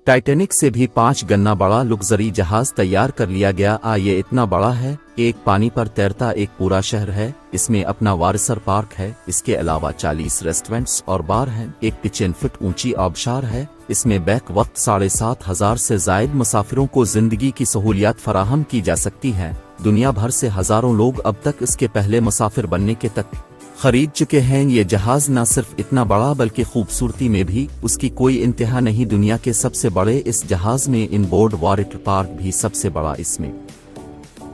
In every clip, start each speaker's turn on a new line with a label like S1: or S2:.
S1: Titanic से भी 5 गना बड़ा लग्जरी जहाज तैयार कर लिया गया। ये इतना बड़ा है, एक पानी पर तैरता एक पूरा शहर है। इसमें अपना वारिसर पार्क है। इसके अलावा 40 रेस्टोरेंट्स और बार हैं। एक 95 फुट ऊंची आबशार है। इसमें बैक वक्त 7,500 से जायद मुसाफिरों को जिंदगी की सहूलियात फराहम की जा सकती हैं। दुनिया भर से हजारों लोग अब तक इसके पहले मुसाफिर बनने के तक खरीद चुके हैं। ये जहाज न सिर्फ इतना बड़ा बल्कि खूबसूरती में भी उसकी कोई इंतहा नहीं। दुनिया के सबसे बड़े इस जहाज में इनबोर्ड वाटर पार्क भी सबसे बड़ा। इसमें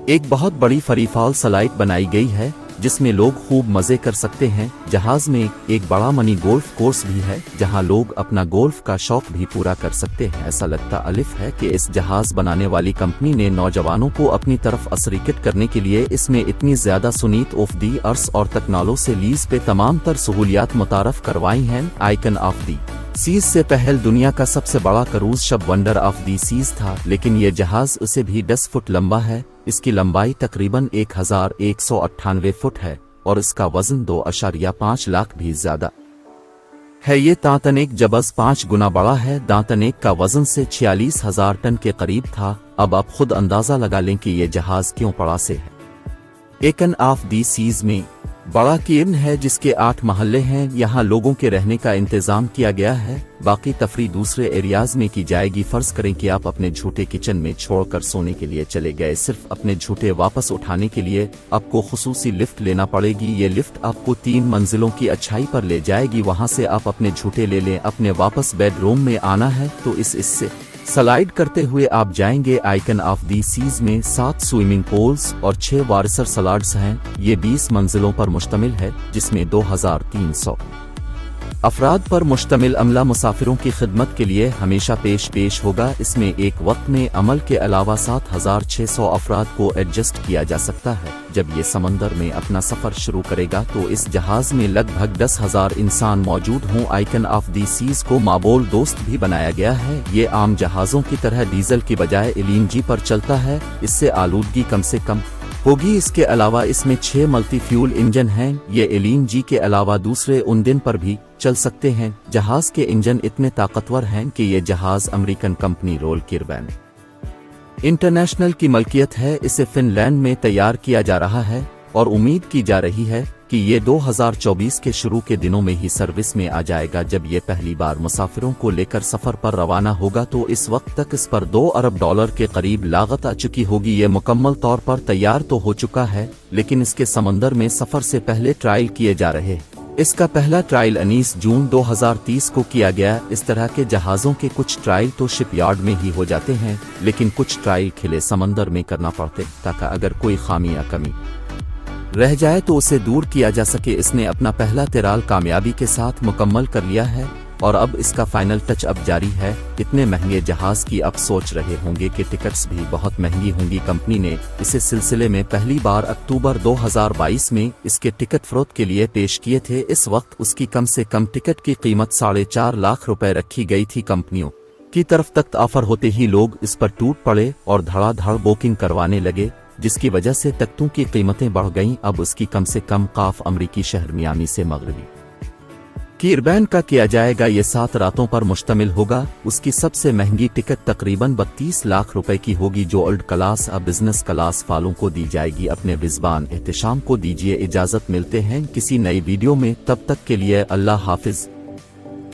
S1: एक बहुत बड़ी फ्रीफॉल स्लाइड बनाई गई है जिसमें लोग खूब मजे कर सकते हैं। जहाज में एक बड़ा मनी गोल्फ कोर्स भी है जहां लोग अपना गोल्फ का शौक भी पूरा कर सकते हैं। ऐसा लगता अलिफ है कि इस जहाज बनाने वाली कंपनी ने नौजवानों को अपनी तरफ असरिकत करने के लिए इसमें इतनी ज्यादा सुनीत ऑफ दी अर्स और तकनालो से लीज पे तमाम तर सहूलियात मुतारफ करवाई हैं। आइकन ऑफ दी सीज से पहले दुनिया का सबसे बड़ा क्रूज शप वंडर ऑफ दी सीज था, लेकिन ये जहाज उसे भी 10 फुट लंबा है। इसकी लंबाई तकरीबन 1198 फुट है और इसका वजन 2.5 लाख भी ज्यादा है। ये टाइटैनिक जबस 5 गुना बड़ा है। टाइटैनिक का वजन से 46,000 टन के करीब था। अब आप खुद अंदाजा लगा लें कि ये जहाज क्यों बड़ा से है। आइकन ऑफ दी सीज में बड़ा केबिन है जिसके 8 महल्ले हैं। यहाँ लोगों के रहने का इंतजाम किया गया है। बाकी तफरी दूसरे एरियाज में की जाएगी। फर्ज करें कि आप अपने झूठे किचन में छोड़कर सोने के लिए चले गए। सिर्फ अपने झूठे वापस उठाने के लिए आपको खुसूसी लिफ्ट लेना पड़ेगी। ये लिफ्ट आपको 3 मंजिलों की अच्छाई पर ले जाएगी। वहां से आप अपने झूठे ले लें। अपने वापस बेडरूम में आना है तो इससे स्लाइड करते हुए आप जाएंगे। आइकन ऑफ दी सीज में 7 स्विमिंग पूल्स और 6 वारिसर स्लाइड्स हैं। ये 20 मंजिलों पर मुश्तमिल है जिसमें 2300 अफराद पर मुश्तमिल अमला मुसाफिरों की खिदमत के लिए हमेशा पेश होगा। इसमें एक वक्त में अमल के अलावा 7,600 अफराद को एडजस्ट किया जा सकता है। जब ये समंदर में अपना सफर शुरू करेगा तो इस जहाज में लगभग 10,000 इंसान मौजूद हों। आइकन ऑफ दी सीज को माबोल दोस्त भी बनाया गया है। ये आम जहाजों की तरह डीजल की बजाय एलएनजी पर चलता है। इससे आलूदगी कम से कम होगी। इसके अलावा इसमें 6 मल्टी फ्यूल इंजन हैं। ये एलएनजी के अलावा दूसरे इंजन पर भी चल सकते हैं। जहाज के इंजन इतने ताकतवर हैं कि ये जहाज अमेरिकन कंपनी रोल किरबैन इंटरनेशनल की मलकियत है। इसे फिनलैंड में तैयार किया जा रहा है और उम्मीद की जा रही है कि ये 2024 के शुरू के दिनों में ही सर्विस में आ जाएगा। जब ये पहली बार मुसाफिरों को लेकर सफर पर रवाना होगा तो इस वक्त तक इस पर $2 अरब के करीब लागत आ चुकी होगी। ये मुकम्मल तौर पर तैयार तो हो चुका है, लेकिन इसके समंदर में सफर से पहले ट्रायल किए जा रहे। इसका पहला ट्रायल 19 जून 2030 को किया गया। इस तरह के जहाजों के कुछ ट्रायल तो शिपयार्ड में ही हो जाते हैं, लेकिन कुछ ट्रायल खिले समंदर में करना पड़ते ताकि अगर कोई खामी या कमी रह जाए तो उसे दूर किया जा सके। इसने अपना पहला ट्रायल कामयाबी के साथ मुकम्मल कर लिया है और अब इसका फाइनल टच अप जारी है। इतने महंगे जहाज की आप सोच रहे होंगे कि टिकट्स भी बहुत महंगी होंगी। कंपनी ने इस सिलसिले में पहली बार अक्टूबर 2022 में इसके टिकट फरोख्त के लिए पेश किए थे। इस वक्त उसकी कम से कम टिकट की कीमत 4.5 लाख रुपए रखी गई थी। कंपनियों की तरफ तक ऑफर होते ही लोग इस पर टूट पड़े और धड़ाधड़ बुकिंग करवाने लगे, जिसकी वजह से तख्तों की कीमतें बढ़ गईं। अब उसकी कम से कम काफ अमरीकी शहर मियामी से मगरबी किरबैन का किया जाएगा। ये 7 रातों पर मुश्तमिल होगा। उसकी सबसे महंगी टिकट तकरीबन 32 लाख रुपए की होगी, जो ओल्ड क्लास और बिजनेस क्लास वालों को दी जाएगी। अपने विज़बान एहतिशाम को दीजिए इजाजत। मिलते हैं किसी नई वीडियो में, तब तक के लिए अल्लाह हाफिज।